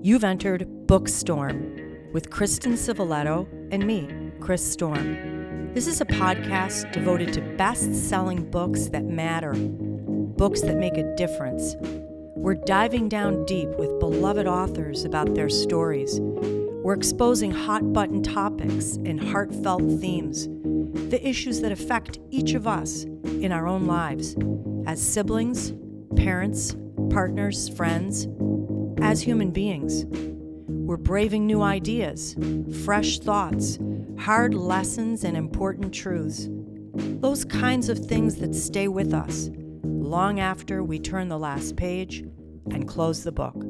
You've entered BOOKSTORM with Kristen Civiletto and me, Chris Storm. This is a podcast devoted to best-selling books that matter, books that make a difference. We're diving down deep with beloved authors about their stories. We're exposing hot-button topics and heartfelt themes, the issues that affect each of us in our own lives, as siblings, parents, partners, friends, as human beings. We're braving new ideas, fresh thoughts, hard lessons, and important truths. Those kinds of things that stay with us long after we turn the last page and close the book.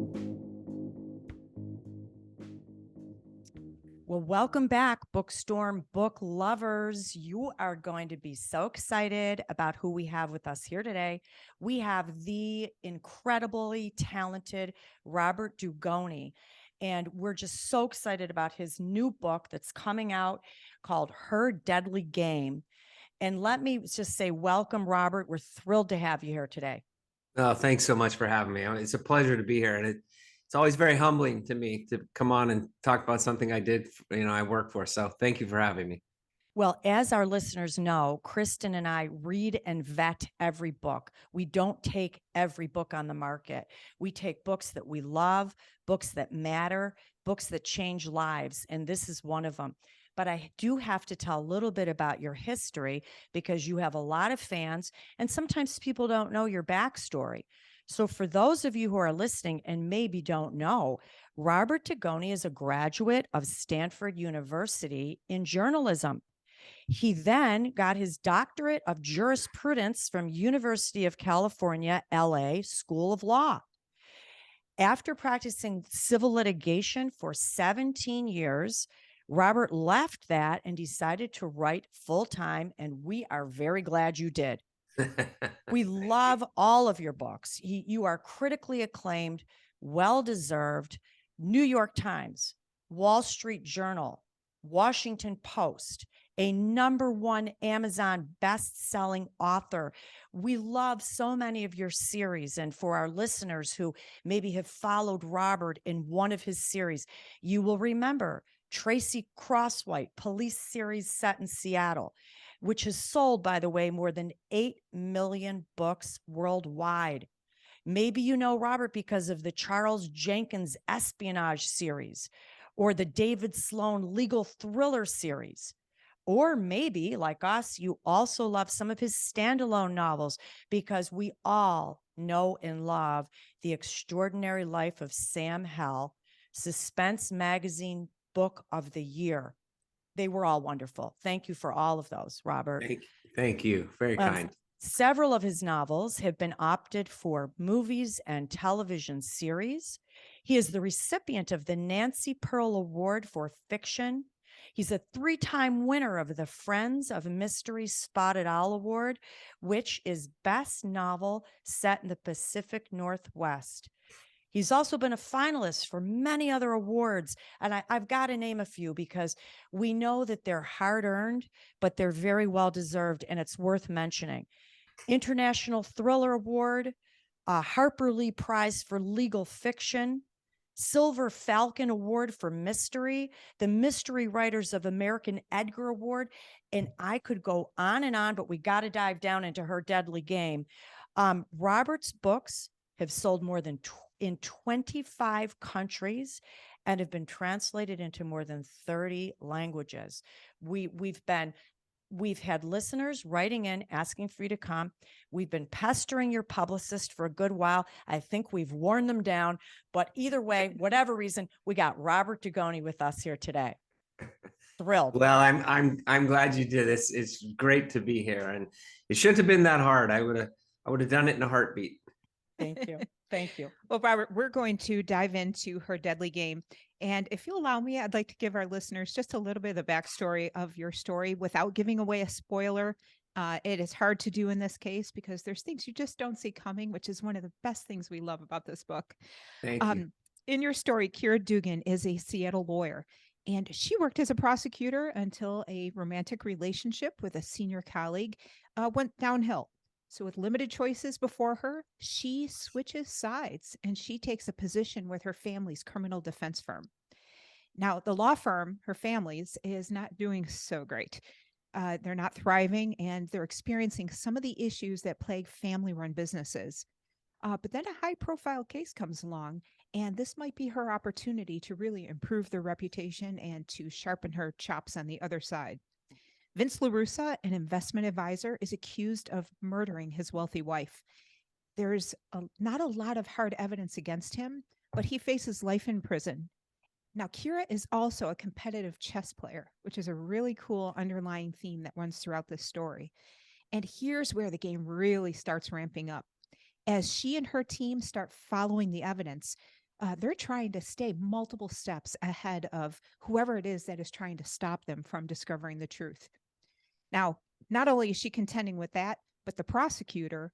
Well, welcome back, BOOKSTORM book lovers. You are going to be so excited about who we have with us here today. We have the incredibly talented Robert Dugoni, and we're just so excited about his new book that's coming out called Her Deadly Game. And let me just say, welcome, Robert. We're thrilled to have you here today. Oh, thanks so much for having me. It's a pleasure to be here, and it's always very humbling to me to come on and talk about something I did, I work for. So thank you for having me. Well, as our listeners know, Kristen and I read and vet every book. We don't take every book on the market. We take books that we love, books that matter, books that change lives, and this is one of them. But I do have to tell a little bit about your history because you have a lot of fans, and sometimes people don't know your backstory. So for those of you who are listening and maybe don't know, Robert Dugoni is a graduate of Stanford University in journalism. He then got his doctorate of jurisprudence from University of California, LA School of Law. After practicing civil litigation for 17 years, Robert left that and decided to write full-time, and we are very glad you did. We love all of your books. You are critically acclaimed, well-deserved. New York Times, Wall Street Journal, Washington Post, a #1 Amazon best-selling author. We love so many of your series. And for our listeners who maybe have followed Robert in one of his series, you will remember Tracy Crosswhite, police series set in Seattle, which has sold, by the way, more than 8 million books worldwide. Maybe you know Robert because of the Charles Jenkins espionage series or the David Sloan legal thriller series. Or maybe, like us, you also love some of his standalone novels because we all know and love The Extraordinary Life of Sam Hell, Suspense Magazine Book of the Year. They were all wonderful. Thank you for all of those, Robert. Thank you. Very kind. Several of his novels have been opted for movies and television series. He is the recipient of the Nancy Pearl Award for Fiction. He's a 3-time winner of the Friends of Mystery Spotted Owl Award, which is Best Novel Set in the Pacific Northwest. He's also been a finalist for many other awards, and I've got to name a few because we know that they're hard-earned, but they're very well-deserved, and it's worth mentioning. International Thriller Award, Harper Lee Prize for Legal Fiction, Silver Falcon Award for Mystery, the Mystery Writers of American Edgar Award, and I could go on and on, but we got to dive down into Her Deadly Game. Robert's books have sold more than in 25 countries and have been translated into more than 30 languages. We've had listeners writing in asking for you to come. We've been pestering your publicist for a good while. I think we've worn them down, but either way, whatever reason, we got Robert Dugoni with us here today. Thrilled. Well, I'm glad you did this. It's great to be here, and it shouldn't have been that hard. I would have done it in a heartbeat. Thank you. Thank you. Well, Robert, we're going to dive into Her Deadly Game. And if you allow me, I'd like to give our listeners just a little bit of the backstory of your story without giving away a spoiler. It is hard to do in this case because there's things you just don't see coming, which is one of the best things we love about this book. Thank you. In your story, Kira Dugan is a Seattle lawyer, and she worked as a prosecutor until a romantic relationship with a senior colleague went downhill. So, with limited choices before her, she switches sides and she takes a position with her family's criminal defense firm. Now, the law firm, her family's, is not doing so great. They're not thriving and they're experiencing some of the issues that plague family run businesses. But then a high profile case comes along, and this might be her opportunity to really improve their reputation and to sharpen her chops on the other side. Vince LaRussa, an investment advisor, is accused of murdering his wealthy wife. Not a lot of hard evidence against him, but he faces life in prison. Now, Kira is also a competitive chess player, which is a really cool underlying theme that runs throughout this story. And here's where the game really starts ramping up. As she and her team start following the evidence, they're trying to stay multiple steps ahead of whoever it is that is trying to stop them from discovering the truth. Now, not only is she contending with that, but the prosecutor,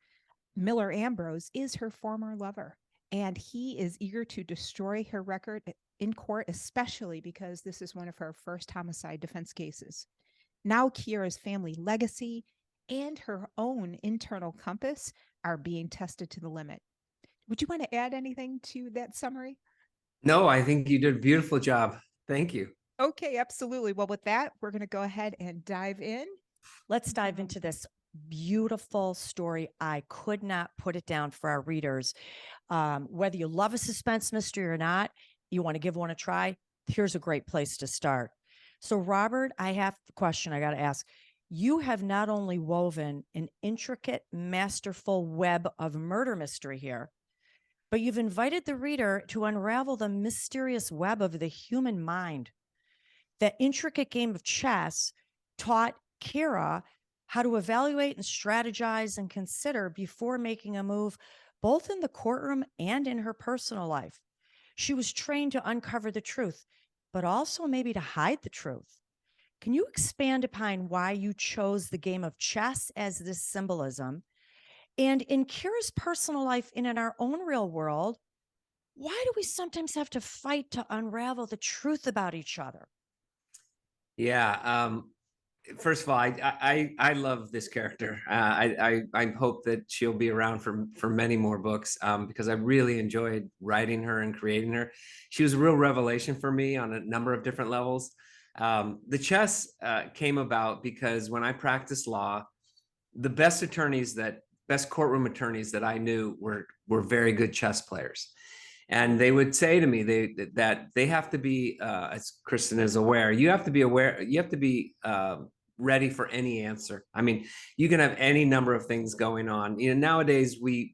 Miller Ambrose, is her former lover. And he is eager to destroy her record in court, especially because this is one of her first homicide defense cases. Now, Kira's family legacy and her own internal compass are being tested to the limit. Would you want to add anything to that summary? No, I think you did a beautiful job. Thank you. Okay, absolutely. Well, with that, we're going to go ahead and dive in. Let's dive into this beautiful story. I could not put it down for our readers. Whether you love a suspense mystery or not, you want to give one a try, here's a great place to start. So, Robert, I have a question I got to ask. You have not only woven an intricate, masterful web of murder mystery here, but you've invited the reader to unravel the mysterious web of the human mind. That intricate game of chess taught Kira how to evaluate and strategize and consider before making a move, both in the courtroom and in her personal life. She was trained to uncover the truth, but also maybe to hide the truth. Can you expand upon why you chose the game of chess as this symbolism? And in Kira's personal life and in our own real world, why do we sometimes have to fight to unravel the truth about each other? Yeah. First of all, I love this character. I hope that she'll be around for many more books, because I really enjoyed writing her and creating her. She was a real revelation for me on a number of different levels. The chess came about because when I practiced law, the best courtroom attorneys that I knew were very good chess players. And they would say to me that they have to be, as Kristen is aware, you have to be ready for any answer. I mean, you can have any number of things going on. Nowadays we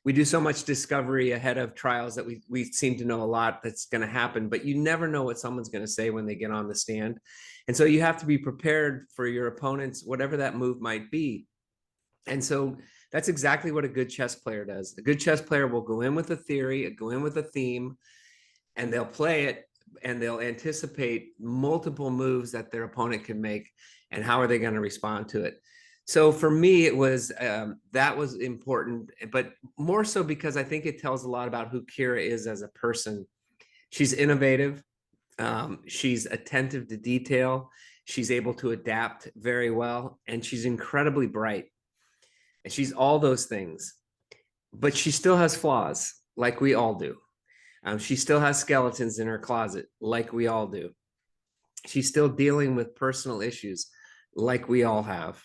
do so much discovery ahead of trials that we seem to know a lot that's going to happen, but you never know what someone's going to say when they get on the stand. And so you have to be prepared for your opponents, whatever that move might be. And so that's exactly what a good chess player does. A good chess player will go in with a theory, go in with a theme, and they'll play it, and they'll anticipate multiple moves that their opponent can make, and how are they going to respond to it. So for me, it was that was important, but more so because I think it tells a lot about who Kira is as a person. She's innovative. She's attentive to detail. She's able to adapt very well, and she's incredibly bright. And she's all those things, but she still has flaws, like we all do. She still has skeletons in her closet, like we all do. She's still dealing with personal issues, like we all have.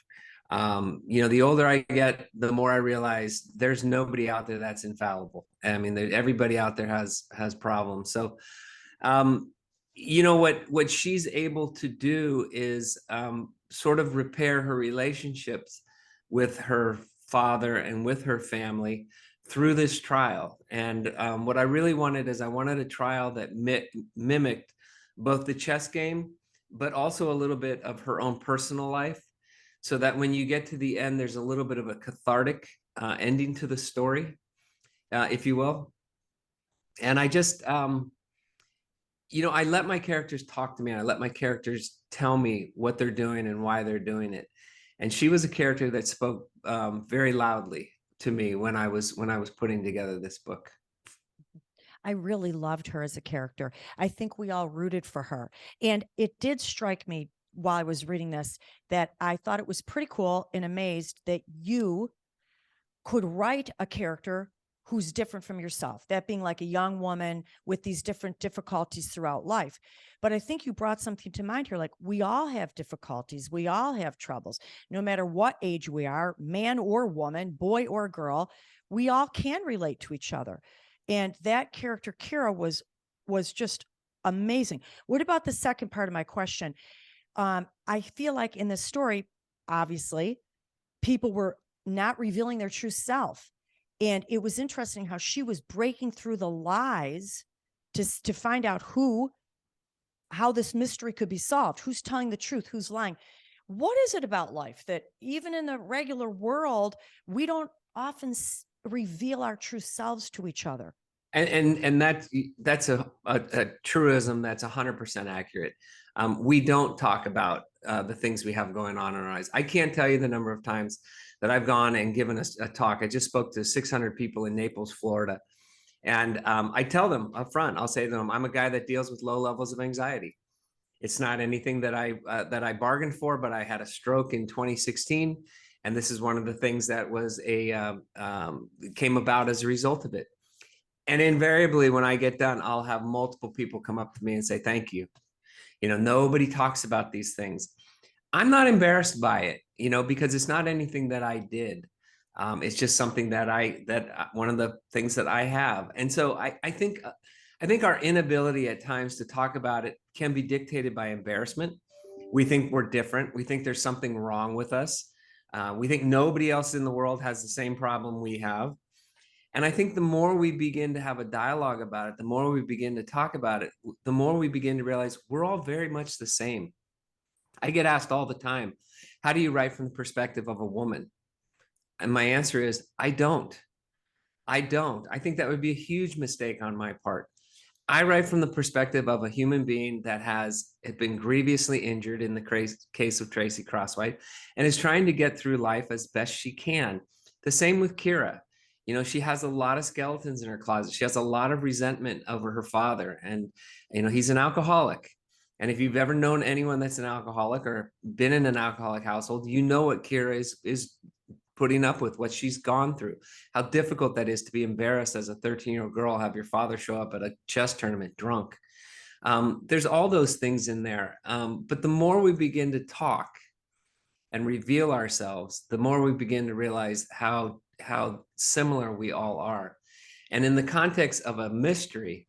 The older I get, the more I realize there's nobody out there that's infallible. I mean, everybody out there has problems. So, what she's able to do is sort of repair her relationships with her father and with her family through this trial. And what I really wanted is I wanted a trial that mimicked both the chess game, but also a little bit of her own personal life, so that when you get to the end, there's a little bit of a cathartic ending to the story, if you will. And I just, I let my characters talk to me. I let my characters tell me what they're doing and why they're doing it. And she was a character that spoke very loudly to me when I was putting together this book. I really loved her as a character. I think we all rooted for her. And it did strike me while I was reading this that I thought it was pretty cool and amazed that you could write a character who's different from yourself, that being like a young woman with these different difficulties throughout life. But I think you brought something to mind here. Like, we all have difficulties. We all have troubles, no matter what age we are, man or woman, boy or girl, we all can relate to each other. And that character, Kira, was just amazing. What about the second part of my question? I feel like in this story, obviously, people were not revealing their true self. And it was interesting how she was breaking through the lies to find out how this mystery could be solved, who's telling the truth, who's lying. What is it about life that even in the regular world, we don't often reveal our true selves to each other? And that's a truism that's 100% accurate. We don't talk about the things we have going on in our lives. I can't tell you the number of times that I've gone and given a talk. I just spoke to 600 people in Naples, Florida. And I tell them up front, I'll say to them, I'm a guy that deals with low levels of anxiety. It's not anything that I bargained for, but I had a stroke in 2016. And this is one of the things that was came about as a result of it. And invariably, when I get done, I'll have multiple people come up to me and say, thank you. Nobody talks about these things. I'm not embarrassed by it, because it's not anything that I did. It's just something that one of the things that I have. And so I think our inability at times to talk about it can be dictated by embarrassment. We think we're different. We think there's something wrong with us. We think nobody else in the world has the same problem we have. And I think the more we begin to have a dialogue about it, the more we begin to talk about it, the more we begin to realize we're all very much the same. I get asked all the time, how do you write from the perspective of a woman? And my answer is, I don't. I think that would be a huge mistake on my part. I write from the perspective of a human being that had been grievously injured in the case of Tracy Crosswhite and is trying to get through life as best she can. The same with Kira. She has a lot of skeletons in her closet. She has a lot of resentment over her father. And, he's an alcoholic. And if you've ever known anyone that's an alcoholic or been in an alcoholic household, you know what Kira is putting up with, what she's gone through, how difficult that is to be embarrassed as a 13-year-old girl, have your father show up at a chess tournament drunk. There's all those things in there. But the more we begin to talk and reveal ourselves, the more we begin to realize how similar we all are. And in the context of a mystery,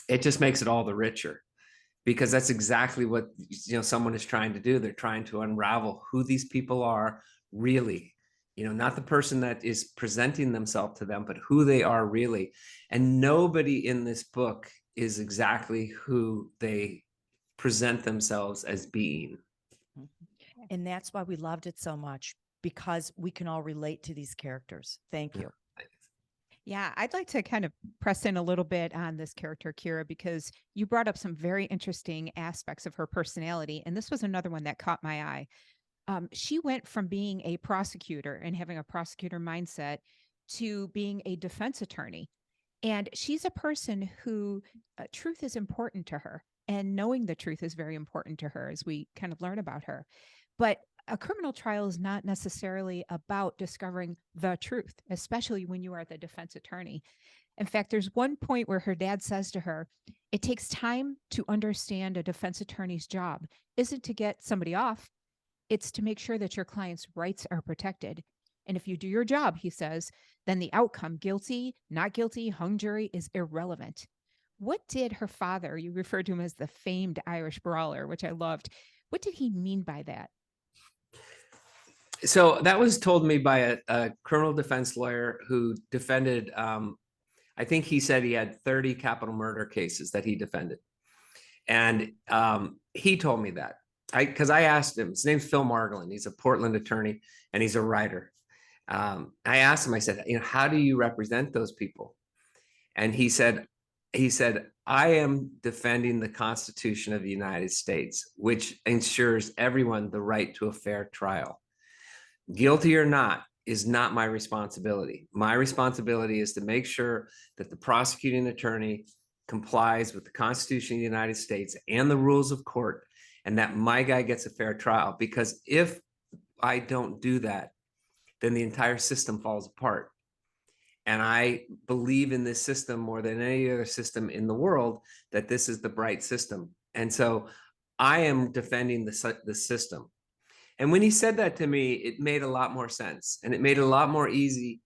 it just makes it all the richer, because that's exactly what someone is trying to do. They're trying to unravel who these people are really, not the person that is presenting themselves to them, but who they are really. And nobody in this book is exactly who they present themselves as being. And that's why we loved it so much, because we can all relate to these characters. Thank you. Yeah, I'd like to kind of press in a little bit on this character, Kira, because you brought up some very interesting aspects of her personality. And this was another one that caught my eye. She went from being a prosecutor and having a prosecutor mindset to being a defense attorney. And she's a person who truth is important to her. And knowing the truth is very important to her as we kind of learn about her. But a criminal trial is not necessarily about discovering the truth, especially when you are the defense attorney. In fact, there's one point where her dad says to her, it takes time to understand a defense attorney's job isn't to get somebody off. It's to make sure that your client's rights are protected. And if you do your job, he says, then the outcome, guilty, not guilty, hung jury, is irrelevant. What did her father, you referred to him as the famed Irish brawler, which I loved, what did he mean by that? So that was told me by a criminal defense lawyer who defended, I think he said he had 30 capital murder cases that he defended. And he told me that. Because I asked him, his name's Phil Margolin. He's a Portland attorney and he's a writer. I asked him, I said, how do you represent those people? And he said, I am defending the Constitution of the United States, which ensures everyone the right to a fair trial. Guilty or not is not my responsibility. My responsibility is to make sure that the prosecuting attorney complies with the Constitution of the United States and the rules of court and that my guy gets a fair trial. Because if I don't do that, then the entire system falls apart. And I believe in this system more than any other system in the world, that this is the bright system. And so I am defending the system. And when he said that to me, it made a lot more sense, and it made it a lot more easy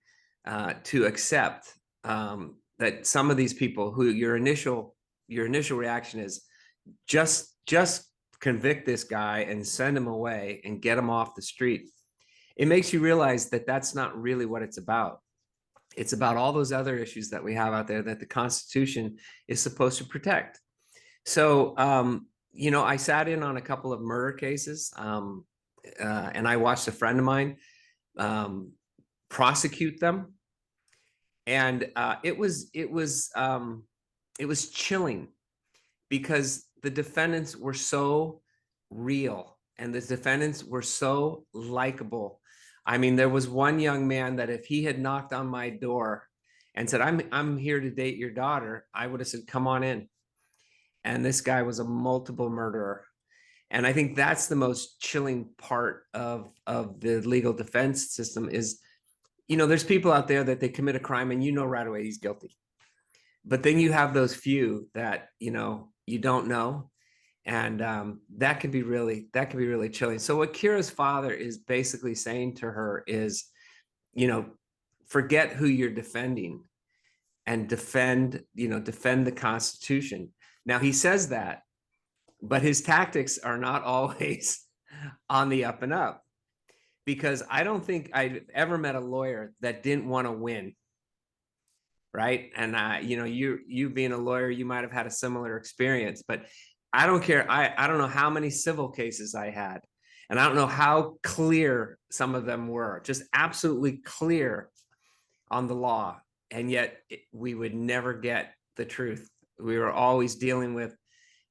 to accept that some of these people who your initial reaction is just convict this guy and send him away and get him off the street. It makes you realize that that's not really what it's about. It's about all those other issues that we have out there that the Constitution is supposed to protect. So, you know, I sat in on a couple of murder cases, and I watched a friend of mine prosecute them, and it was chilling, because the defendants were so real and the defendants were so likable. I mean, there was one young man that if he had knocked on my door and said, I'm here to date your daughter, I would have said, come on in. And this guy was a multiple murderer. And I think that's the most chilling part of the legal defense system is, you know, there's people out there that they commit a crime and you know right away he's guilty. But then you have those few that, you know, you don't know. And that can be really chilling. So what Kira's father is basically saying to her is, you know, forget who you're defending and defend the Constitution. Now he says that, but his tactics are not always on the up and up, because I don't think I've ever met a lawyer that didn't want to win. Right. And you know, you being a lawyer, you might have had a similar experience, but I don't care. I don't know how many civil cases I had, and I don't know how clear some of them were, just absolutely clear on the law. And yet we would never get the truth. We were always dealing with,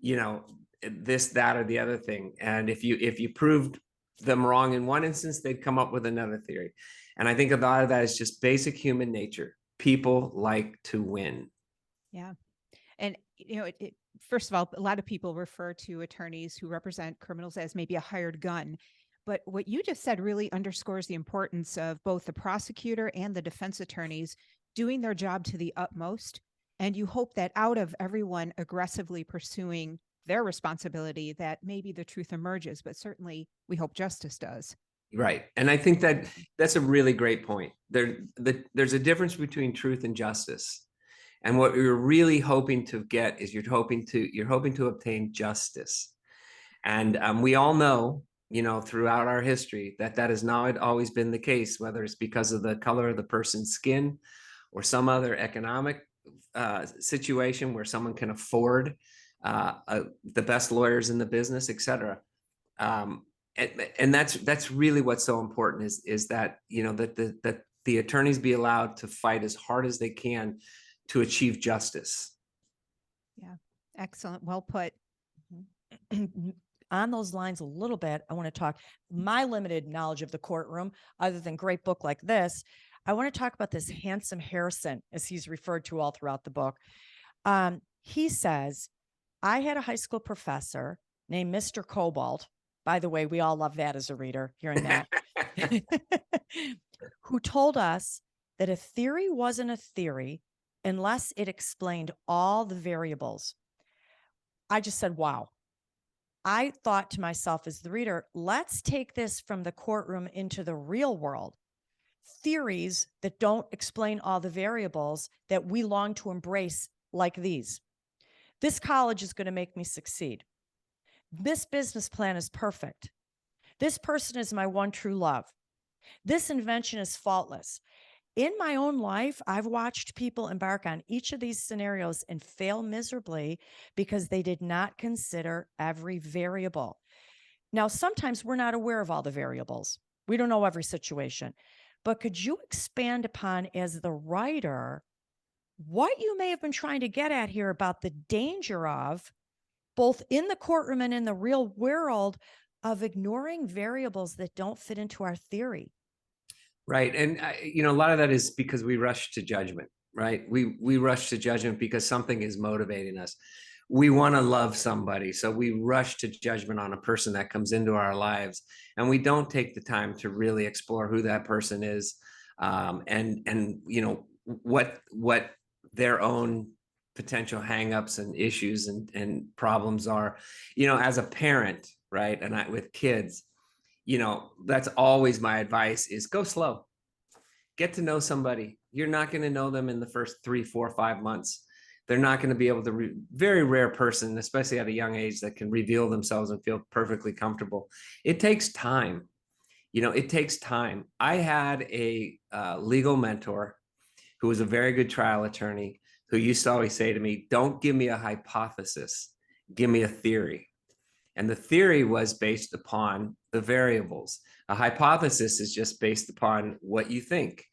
you know, this, that, or the other thing. And if you proved them wrong in one instance, they'd come up with another theory. And I think a lot of that is just basic human nature. People like to win. Yeah. And, you know, first of all, a lot of people refer to attorneys who represent criminals as maybe a hired gun. But what you just said really underscores the importance of both the prosecutor and the defense attorneys doing their job to the utmost. And you hope that out of everyone aggressively pursuing their responsibility, that maybe the truth emerges, but certainly we hope justice does. Right. And I think that that's a really great point. There's a difference between truth and justice. And what you're really hoping to get is you're hoping to obtain justice. And we all know, you know, throughout our history that has not always been the case, whether it's because of the color of the person's skin or some other economic situation where someone can afford the best lawyers in the business, et cetera. And that's really what's so important is that, you know, that the attorneys be allowed to fight as hard as they can to achieve justice. Yeah, excellent. Well put. On those lines a little bit, I want to talk my limited knowledge of the courtroom, other than great book like this. I want to talk about this handsome Harrison, as he's referred to all throughout the book. He says, I had a high school professor named Mr. Cobalt. By the way, we all love that as a reader, hearing that, who told us that a theory wasn't a theory unless it explained all the variables. I just said, wow. I thought to myself as the reader, let's take this from the courtroom into the real world. Theories that don't explain all the variables that we long to embrace, like these. This college is going to make me succeed. This business plan is perfect. This person is my one true love. This invention is faultless. In my own life, I've watched people embark on each of these scenarios and fail miserably because they did not consider every variable. Now, sometimes we're not aware of all the variables. We don't know every situation. But could you expand upon, as the writer, what you may have been trying to get at here about the danger of, both in the courtroom and in the real world, of ignoring variables that don't fit into our theory? Right. And, you know, a lot of that is because we rush to judgment, right? We rush to judgment because something is motivating us. we want to love somebody. So we rush to judgment on a person that comes into our lives, and we don't take the time to really explore who that person is, and you know what their own potential hangups and issues and problems are. You know, as a parent, right? And with kids, you know, that's always my advice is go slow. Get to know somebody. You're not going to know them in the first 3, 4, 5 months. They're not going to be able to, very rare person, especially at a young age, that can reveal themselves and feel perfectly comfortable. It takes time. You know, it takes time. I had a legal mentor who was a very good trial attorney who used to always say to me, don't give me a hypothesis, give me a theory. And the theory was based upon the variables. A hypothesis is just based upon what you think.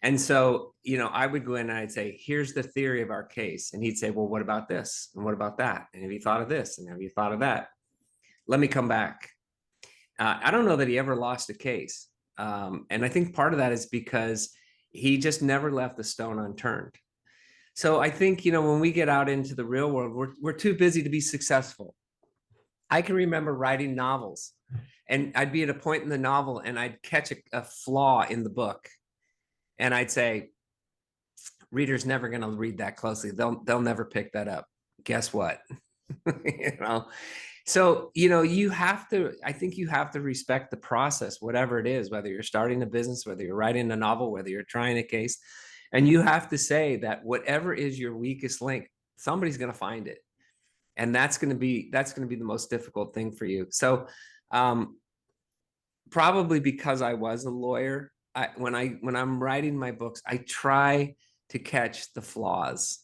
And so, you know, I would go in and I'd say, here's the theory of our case. And he'd say, well, what about this? And what about that? And have you thought of this? And have you thought of that? Let me come back. I don't know that he ever lost a case. And I think part of that is because he just never left the stone unturned. So I think, you know, when we get out into the real world, we're too busy to be successful. I can remember writing novels, and I'd be at a point in the novel and I'd catch a flaw in the book. And I'd say, reader's never going to read that closely. They'll never pick that up. Guess what? You know? So, you know, I think you have to respect the process, whatever it is, whether you're starting a business, whether you're writing a novel, whether you're trying a case, and you have to say that whatever is your weakest link, somebody's going to find it. And that's going to be the most difficult thing for you. So, probably because I was a lawyer, when I'm writing my books, I try to catch the flaws,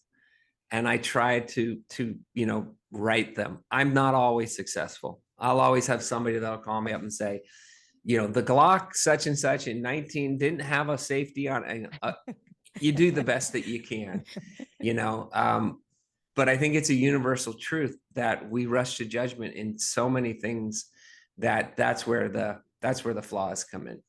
and I try to you know, write them. I'm not always successful. I'll always have somebody that'll call me up and say, you know, the Glock such and such in 19 didn't have a safety on. And you do the best that you can, you know. But I think it's a universal truth that we rush to judgment in so many things that's where the flaws come in.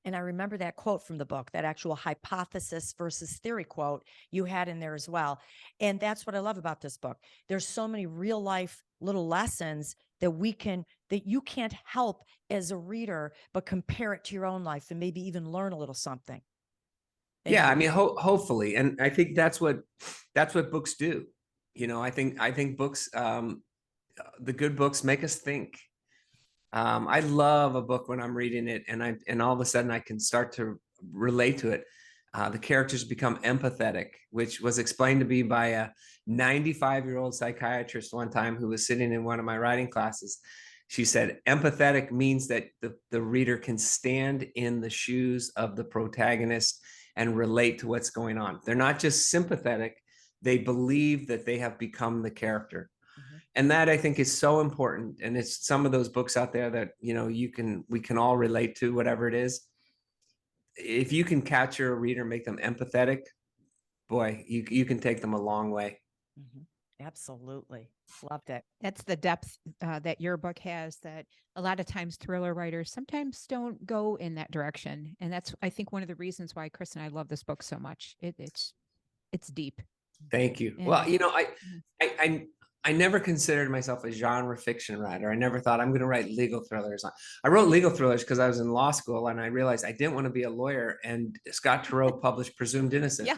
And I remember that quote from the book, that actual hypothesis versus theory quote you had in there as well. And that's what I love about this book. There's so many real life little lessons that you can't help as a reader, but compare it to your own life and maybe even learn a little something. Yeah, I mean, hopefully, and I think that's what books do. You know, I think books, the good books make us think. I love a book when I'm reading it, and all of a sudden I can start to relate to it. The characters become empathetic, which was explained to me by a 95-year-old psychiatrist one time who was sitting in one of my writing classes. She said, empathetic means that the reader can stand in the shoes of the protagonist and relate to what's going on. They're not just sympathetic, they believe that they have become the character. And that, I think, is so important. And it's some of those books out there that, you know, we can all relate to, whatever it is. If you can capture a reader, make them empathetic, boy, you can take them a long way. Absolutely. Loved it. That's the depth that your book has, that a lot of times thriller writers sometimes don't go in that direction. And that's, I think, one of the reasons why Chris and I love this book so much. It's deep. Thank you. Yeah. Well, you know, I never considered myself a genre fiction writer. I never thought I'm going to write legal thrillers. I wrote legal thrillers because I was in law school, and I realized I didn't want to be a lawyer. And Scott Turow published Presumed Innocent. Yeah.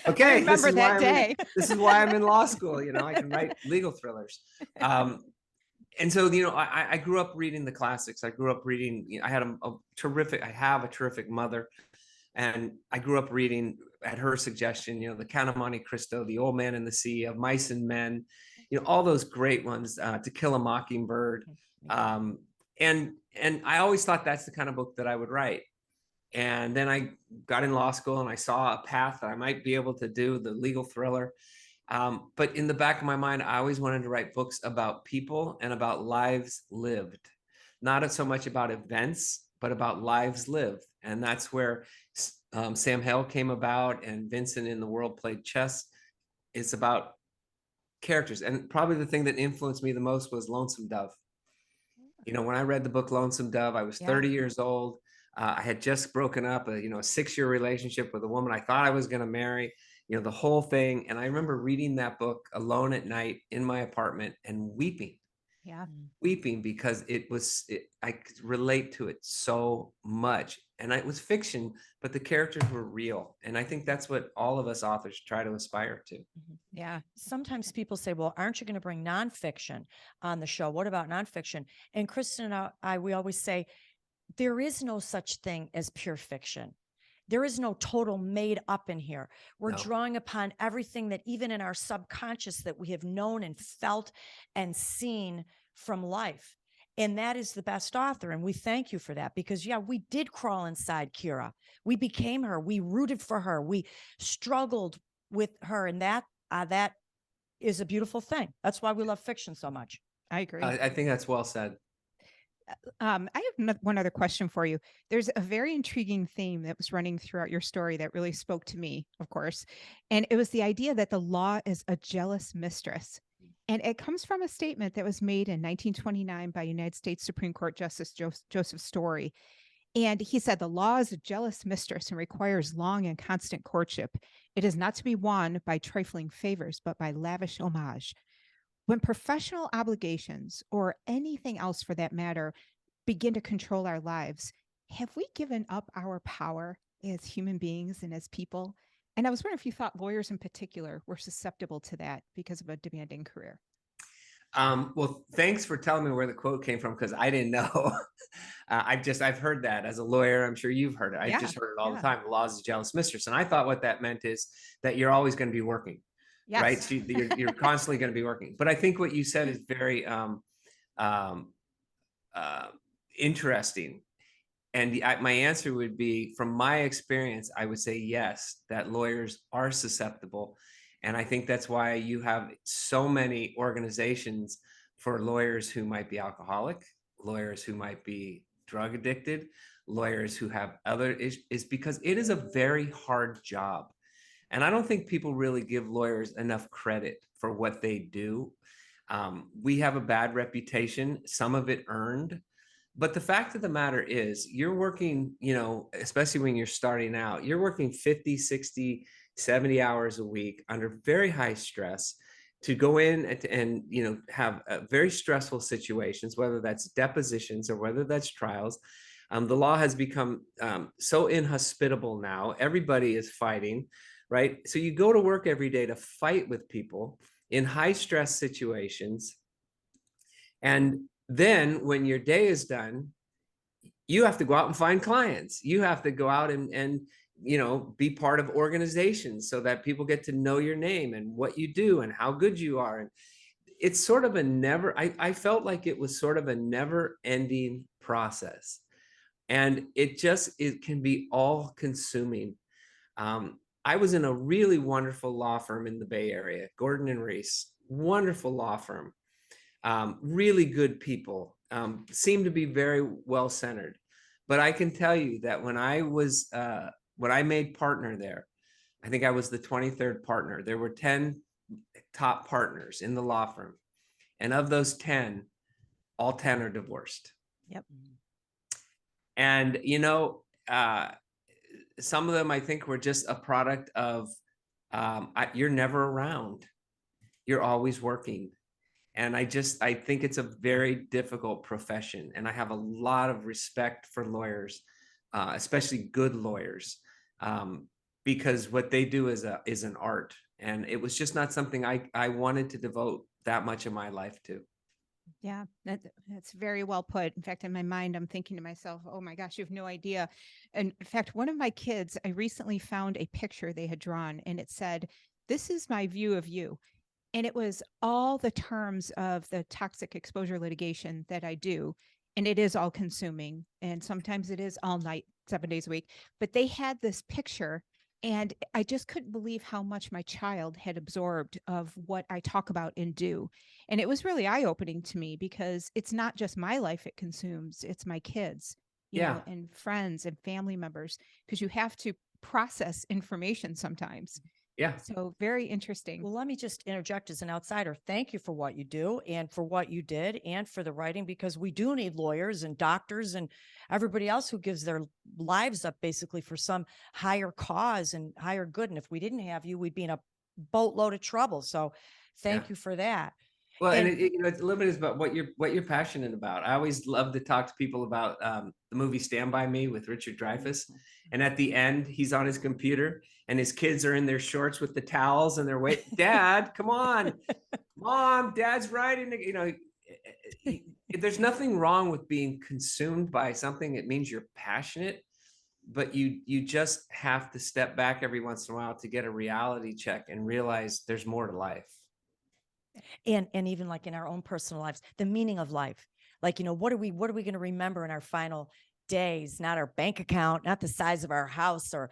Okay, I remember that day. This is why I'm in law school. You know, I can write legal thrillers. And so, you know, I grew up reading the classics. I grew up reading. You know, I have a terrific mother. And I grew up reading, at her suggestion, you know, The Count of Monte Cristo, The Old Man and the Sea, Of Mice and Men, you know, all those great ones, To Kill a Mockingbird. And I always thought that's the kind of book that I would write. And then I got in law school and I saw a path that I might be able to do, the legal thriller. But in the back of my mind, I always wanted to write books about people and about lives lived, not so much about events, but about lives lived. And that's where Sam Hale came about, and Vincent in the World Played Chess. It's about characters. And probably the thing that influenced me the most was Lonesome Dove. You know, when I read the book Lonesome Dove, I was 30 years old. I had just broken up a 6-year relationship with a woman I thought I was going to marry. the whole thing. And I remember reading that book alone at night in my apartment and Yeah. weeping because I could relate to it so much. And it was fiction, but the characters were real. And I think that's what all of us authors try to aspire to. Yeah. Sometimes people say, well, aren't you going to bring nonfiction on the show? What about nonfiction? And Kristen and we always say, there is no such thing as pure fiction. There is no total made up in here. We're No. drawing upon everything that even in our subconscious that we have known and felt and seen from life. And that is the best author. And we thank you for that because, yeah, we did crawl inside Kira. We became her. We rooted for her. We struggled with her. And that is a beautiful thing. That's why we love fiction so much. I agree. I think that's well said. I have one other question for you. There's a very intriguing theme that was running throughout your story that really spoke to me, of course. And it was the idea that the law is a jealous mistress. And it comes from a statement that was made in 1929 by United States Supreme Court Justice Joseph Story. And he said, the law is a jealous mistress and requires long and constant courtship. It is not to be won by trifling favors, but by lavish homage. When professional obligations, or anything else for that matter, begin to control our lives, have we given up our power as human beings and as people? And I was wondering if you thought lawyers in particular were susceptible to that because of a demanding career. Well, thanks for telling me where the quote came from because I didn't know. I've heard that as a lawyer. I'm sure you've heard it. I just heard it all the time. The law is a jealous mistress, and I thought what that meant is that you're always going to be working. Yes. Right? So you're constantly going to be working. But I think what you said is very interesting. And my answer would be, from my experience, I would say yes, that lawyers are susceptible. And I think that's why you have so many organizations for lawyers who might be alcoholic, lawyers who might be drug addicted, lawyers who have other issues, because it is a very hard job. And I don't think people really give lawyers enough credit for what they do. We have a bad reputation, some of it earned. But the fact of the matter is, you're working, especially when you're starting out, you're working 50, 60, 70 hours a week under very high stress to go in and have very stressful situations, whether that's depositions or whether that's trials. The law has become so inhospitable now. Everybody is fighting. Right? So you go to work every day to fight with people in high stress situations. And then when your day is done, you have to go out and find clients. You have to go out and be part of organizations so that people get to know your name and what you do and how good you are. And it's sort of I felt like it was sort of a never ending process. And it can be all consuming. I was in a really wonderful law firm in the Bay Area, Gordon and Reese, wonderful law firm, really good people, seemed to be very well centered. But I can tell you that when I made partner there, I think I was the 23rd partner. There were 10 top partners in the law firm. And of those 10, all 10 are divorced. Yep. And, some of them, I think, were just a product of you're never around. You're always working. And I think it's a very difficult profession. And I have a lot of respect for lawyers, especially good lawyers, because what they do is an art. And it was just not something I wanted to devote that much of my life to. Yeah, that's very well put. In fact, in my mind, I'm thinking to myself, oh my gosh, you have no idea. And in fact, one of my kids, I recently found a picture they had drawn and it said, "This is my view of you." And it was all the terms of the toxic exposure litigation that I do. And it is all consuming. And sometimes it is all night, 7 days a week. But they had this picture. And I just couldn't believe how much my child had absorbed of what I talk about and do. And it was really eye-opening to me because it's not just my life it consumes, it's my kids, you know, and friends and family members, because you have to process information sometimes. Yeah. So very interesting. Well, let me just interject as an outsider. Thank you for what you do and for what you did and for the writing, because we do need lawyers and doctors and everybody else who gives their lives up basically for some higher cause and higher good. And if we didn't have you, we'd be in a boatload of trouble. So Yeah. thank you for that. Well, and And it's a little bit is about what you're passionate about. I always love to talk to people about the movie Stand By Me with Richard Dreyfuss, and at the end, he's on his computer, and his kids are in their shorts with the towels, and they're waiting. Dad, come on, Mom, Dad's writing. You know, there's nothing wrong with being consumed by something. It means you're passionate, but you just have to step back every once in a while to get a reality check and realize there's more to life. and even like in our own personal lives, the meaning of life. Like, what are we going to remember in our final days? Not our bank account, not the size of our house, or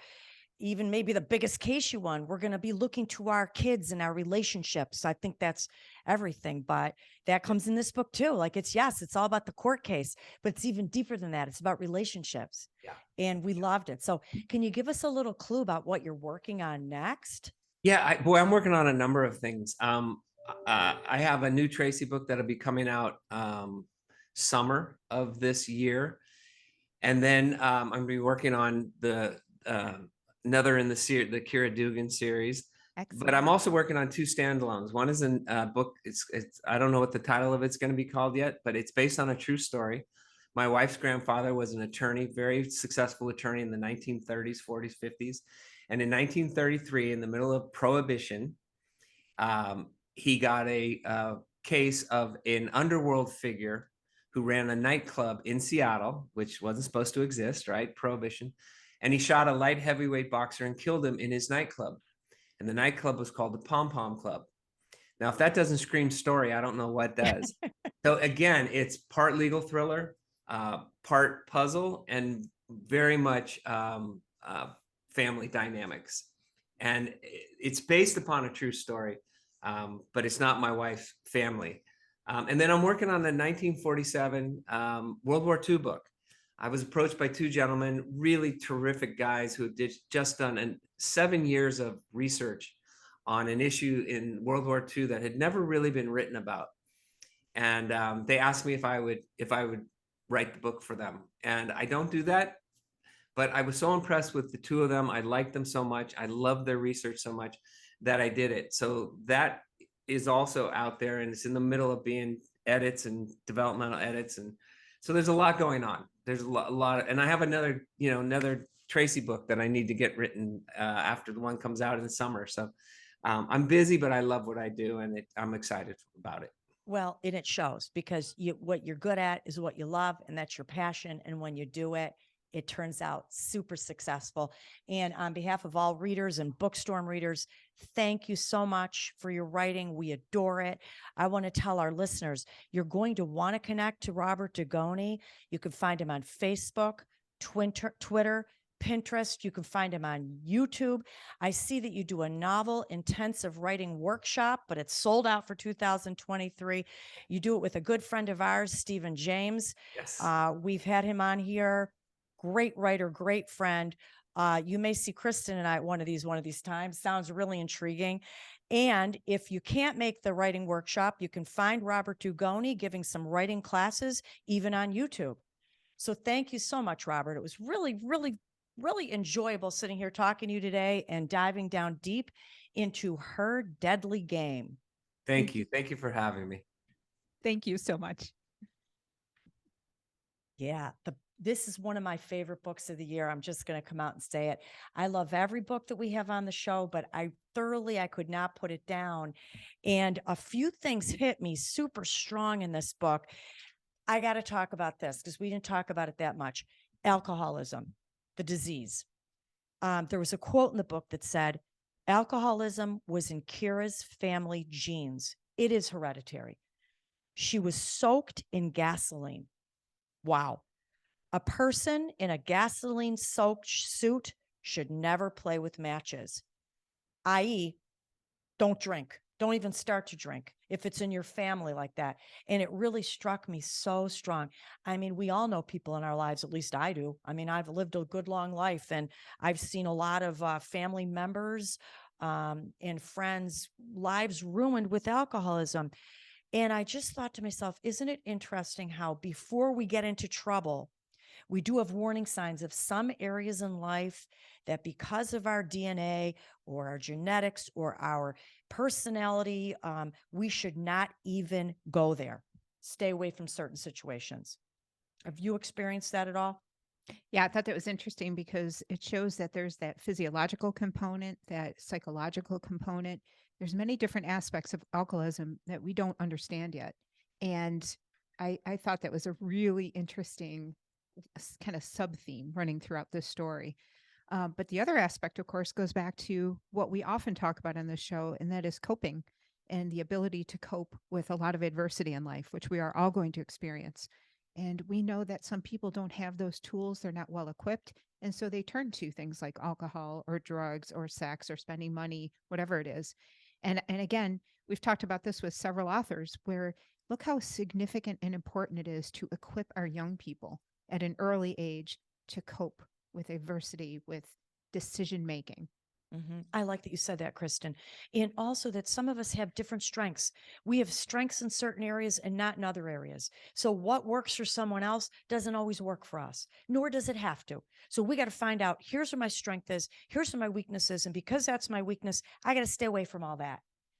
even maybe the biggest case you won. We're going to be looking to our kids and our relationships. I think that's everything, but that comes in this book too. Like it's all about the court case, but it's even deeper than that. It's about relationships. Yeah. And we loved it. So can you give us a little clue about what you're working on next? Yeah, I'm working on a number of things. I have a new Tracy book that'll be coming out summer of this year, and then I'm going to be working on the another in the series, the Kira Dugan series. Excellent. But I'm also working on two standalones. One is a book. It's I don't know what the title of it's going to be called yet, but it's based on a true story. My wife's grandfather was an attorney, very successful attorney in the 1930s, 40s, 50s. And in 1933, in the middle of Prohibition, he got a case of an underworld figure who ran a nightclub in Seattle, which wasn't supposed to exist, right? Prohibition. And he shot a light heavyweight boxer and killed him in his nightclub. And the nightclub was called the Pom Pom Club. Now, if that doesn't scream story, I don't know what does. So again, it's part legal thriller, part puzzle, and very much family dynamics. And it's based upon a true story, but it's not my wife's family. And then I'm working on the 1947 World War II book. I was approached by two gentlemen, really terrific guys who had just done 7 years of research on an issue in World War II that had never really been written about. And they asked me if I would write the book for them. And I don't do that, but I was so impressed with the two of them. I liked them so much. I loved their research so much that I did it. So that is also out there, and it's in the middle of being edits and developmental edits. And so there's a lot going on. There's a lot, and I have another Tracy book that I need to get written after the one comes out in the summer. So I'm busy, but I love what I do, and I'm excited about it. Well, and it shows, because what you're good at is what you love, and that's your passion. And when you do it, it turns out super successful. And on behalf of all readers and BOOKSTORM readers, thank you so much for your writing. We adore it. I want to tell our listeners, you're going to want to connect to Robert Dugoni. You can find him on Facebook, Twitter, Pinterest. You can find him on YouTube. I see that you do a novel intensive writing workshop, but it's sold out for 2023. You do it with a good friend of ours, Stephen James. Yes. We've had him on here. Great writer, great friend. You may see Kristen and I one of these times. Sounds really intriguing. And if you can't make the writing workshop, you can find Robert Dugoni giving some writing classes, even on YouTube. So thank you so much, Robert. It was really, really, really enjoyable sitting here talking to you today and diving down deep into Her Deadly Game. Thank you. Thank you for having me. Thank you so much. Yeah, this is one of my favorite books of the year. I'm just going to come out and say it. I love every book that we have on the show, but I could not put it down. And a few things hit me super strong in this book. I got to talk about this because we didn't talk about it that much. Alcoholism, the disease. There was a quote in the book that said, alcoholism was in Kira's family genes. It is hereditary. She was soaked in gasoline. Wow. A person in a gasoline-soaked suit should never play with matches, i.e., don't drink. Don't even start to drink if it's in your family like that. And it really struck me so strong. I mean, we all know people in our lives, at least I do. I mean, I've lived a good long life, and I've seen a lot of family members and friends' lives ruined with alcoholism. And I just thought to myself, isn't it interesting how before we get into trouble, we do have warning signs of some areas in life that because of our DNA or our genetics or our personality, we should not even go there. Stay away from certain situations. Have you experienced that at all? Yeah, I thought that was interesting because it shows that there's that physiological component, that psychological component. There's many different aspects of alcoholism that we don't understand yet. And I thought that was a really interesting kind of sub theme running throughout this story. But the other aspect, of course, goes back to what we often talk about on this show, and that is coping and the ability to cope with a lot of adversity in life, which we are all going to experience. And we know that some people don't have those tools, they're not well equipped. And so they turn to things like alcohol or drugs or sex or spending money, whatever it is. And again, we've talked about this with several authors where look how significant and important it is to equip our young people at an early age to cope with adversity, with decision making. I like that you said that, Kristen. And also that some of us have different strengths. We have strengths in certain areas and not in other areas. So what works for someone else doesn't always work for us, nor does it have to. So we got to find out, here's where my strength is, here's where my weakness is. And because that's my weakness, I got to stay away from all that.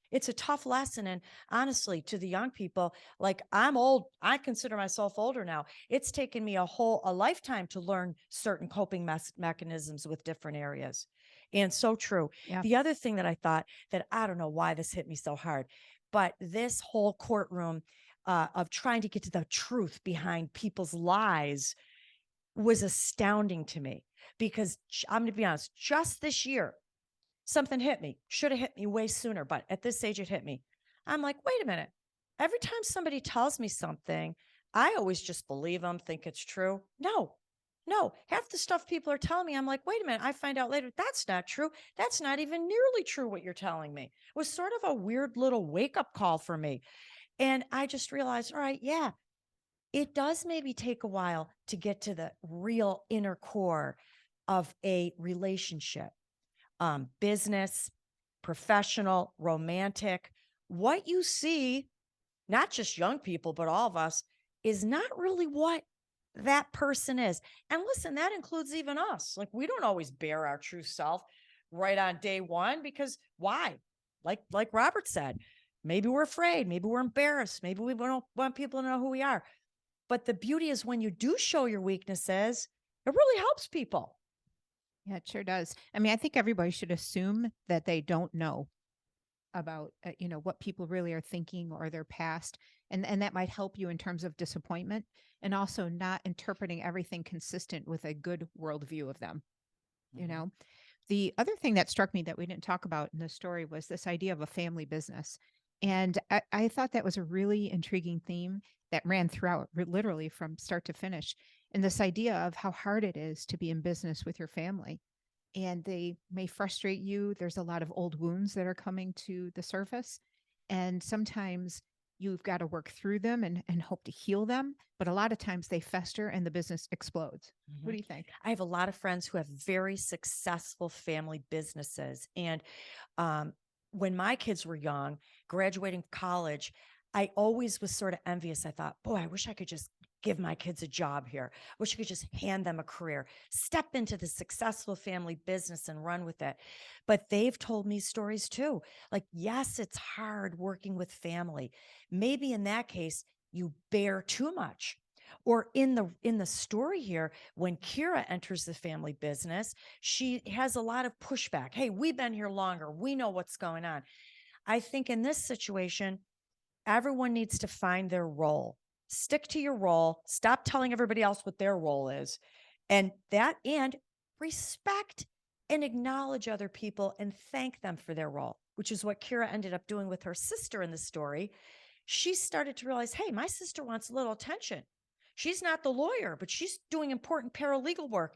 It's a tough lesson. And honestly, to the young people, like I'm old, I consider myself older now. It's taken me a lifetime to learn certain coping mechanisms with different areas. And so true. Yeah. The other thing that I thought that I don't know why this hit me so hard, but this whole courtroom of trying to get to the truth behind people's lies was astounding to me because I'm going to be honest, just this year, something hit me. Should have hit me way sooner, but at this age, it hit me. I'm like, wait a minute. Every time somebody tells me something, I always just believe them, think it's true. No, half the stuff people are telling me, I'm like, wait a minute. I find out later, that's not true. That's not even nearly true what you're telling me. It was sort of a weird little wake up call for me. And I just realized, all right, yeah, it does maybe take a while to get to the real inner core of a relationship, business, professional, romantic. What you see, not just young people, but all of us, is not really what that person is. And listen, that includes even us. Like we don't always bear our true self right on day one because why? Like Robert said, maybe we're afraid, maybe we're embarrassed, maybe we don't want people to know who we are. But the beauty is when you do show your weaknesses, it really helps people. Yeah, it sure does. I mean, I think everybody should assume that they don't know about what people really are thinking or their past, and that might help you in terms of disappointment and also not interpreting everything consistent with a good worldview of them. You Mhm. know, the other thing that struck me that we didn't talk about in the story was this idea of a family business. And I thought that was a really intriguing theme that ran throughout, literally from start to finish. And this idea of how hard it is to be in business with your family. And they may frustrate you. There's a lot of old wounds that are coming to the surface. And sometimes you've got to work through them and hope to heal them. But a lot of times they fester and the business explodes. What do Mhm. you think? I have a lot of friends who have very successful family businesses. And um, when my kids were young, graduating college, I always was sort of envious. I thought, boy, I wish I could just give my kids a job here. I wish I could just hand them a career, step into the successful family business and run with it. But they've told me stories too. Like, yes, it's hard working with family. Maybe in that case, you bear too much. Or in the story here, when Kira enters the family business, she has a lot of pushback. Hey, we've been here longer. We know what's going on. I think in this situation, everyone needs to find their role. Stick to your role. Stop telling everybody else what their role is. And respect and acknowledge other people and thank them for their role, which is what Kira ended up doing with her sister in the story. She started to realize, hey, my sister wants a little attention. She's not the lawyer, but she's doing important paralegal work.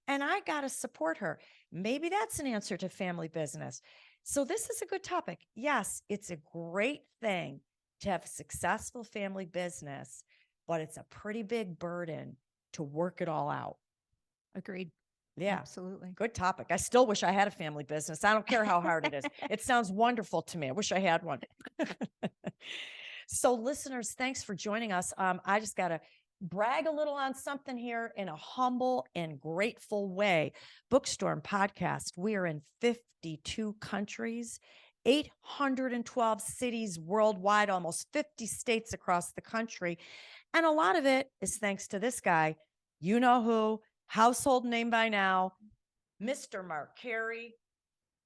And I got to support her. Maybe that's an answer to family business. So, this is a good topic. Yes, it's a great thing to have a successful family business, but it's a pretty big burden to work it all out. Agreed. Yeah. Absolutely. Good topic. I still wish I had a family business. I don't care how hard it is. It sounds wonderful to me. I wish I had one. So, listeners, thanks for joining us. I just got to brag a little on something here in a humble and grateful way. Bookstorm podcast. We are in 52 countries, 812 cities worldwide, almost 50 states across the country. And a lot of it is thanks to this guy. You know who? Household name by now, Mr. Mark Carey.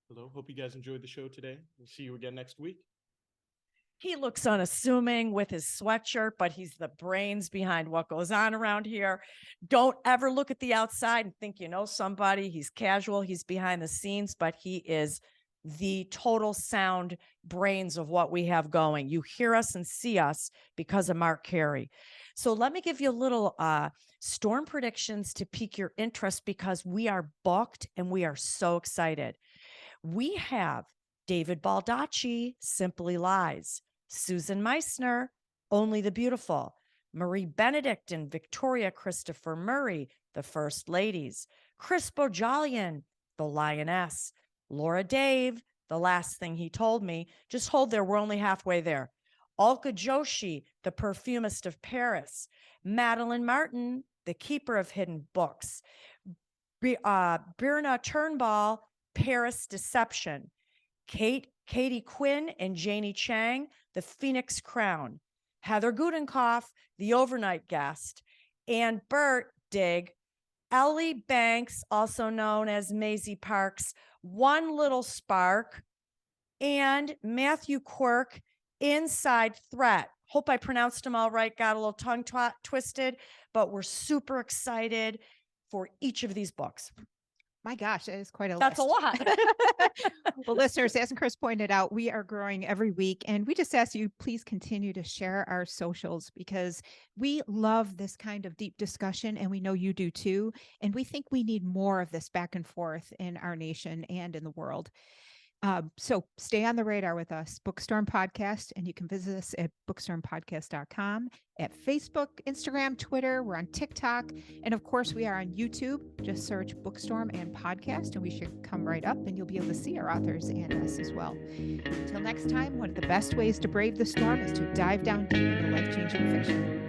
Hello, hope you guys enjoyed the show today. We'll see you again next week. He looks unassuming with his sweatshirt, but he's the brains behind what goes on around here. Don't ever look at the outside and think you know somebody. He's casual, he's behind the scenes, but he is the total sound brains of what we have going. You hear us and see us because of Mark Carey. So let me give you a little storm predictions to pique your interest because we are booked and we are so excited. We have David Baldacci, Simply Lies, Susan Meissner, Only the Beautiful, Marie Benedict and Victoria Christopher Murray, The First Ladies, Chris Bojalian, The Lioness, Laura Dave, The Last Thing He Told Me. Just hold there, we're only halfway there. Alka Joshi, The Perfumist of Paris, Madeline Martin, The Keeper of Hidden Books, Birna Turnbull, Paris Deception, Katie Quinn and Janie Chang, The Phoenix Crown, Heather Gudenkoff, The Overnight Guest, and Bert Dig, Ellie Banks, also known as Maisie Parks, One Little Spark, and Matthew Quirk, Inside Threat. Hope I pronounced them all right. Got a little tongue twisted, but we're super excited for each of these books. My gosh, that is quite a That's list. a lot. Well, listeners, as Chris pointed out, we are growing every week, and we just ask you please continue to share our socials because we love this kind of deep discussion, and we know you do too. And we think we need more of this back and forth in our nation and in the world. So stay on the radar with us, Bookstorm Podcast, and you can visit us at bookstormpodcast.com, at Facebook, Instagram, Twitter. We're on TikTok. And of course, we are on YouTube. Just search Bookstorm and Podcast, and we should come right up, and you'll be able to see our authors and us as well. Until next time, one of the best ways to brave the storm is to dive down deep into life-changing fiction.